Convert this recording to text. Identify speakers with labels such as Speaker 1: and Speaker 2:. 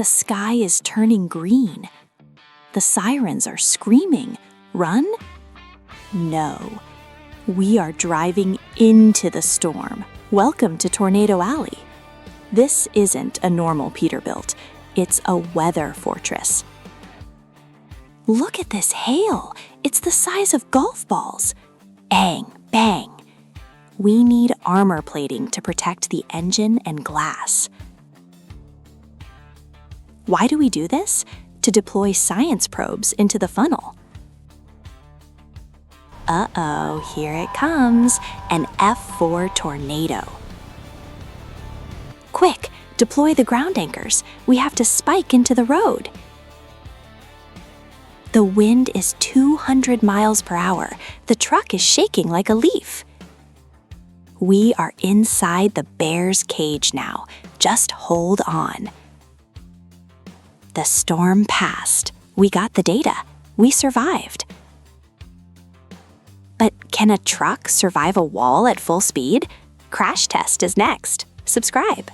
Speaker 1: The sky is turning green. The sirens are screaming. Run? No. We are driving into the storm. Welcome to Tornado Alley. This isn't a normal Peterbilt. It's a weather fortress. Look at this hail. It's the size of golf balls. Bang, bang. We need armor plating to protect the engine and glass. Why do we do this? To deploy science probes into the funnel. Uh-oh, here it comes, an F4 tornado. Quick, deploy the ground anchors. We have to spike into the road. The wind is 200 miles per hour. The truck is shaking like a leaf. We are inside the bear's cage now. Just hold on. The storm passed. We got the data. We survived. But can a truck survive a wall at full speed? Crash test is next. Subscribe.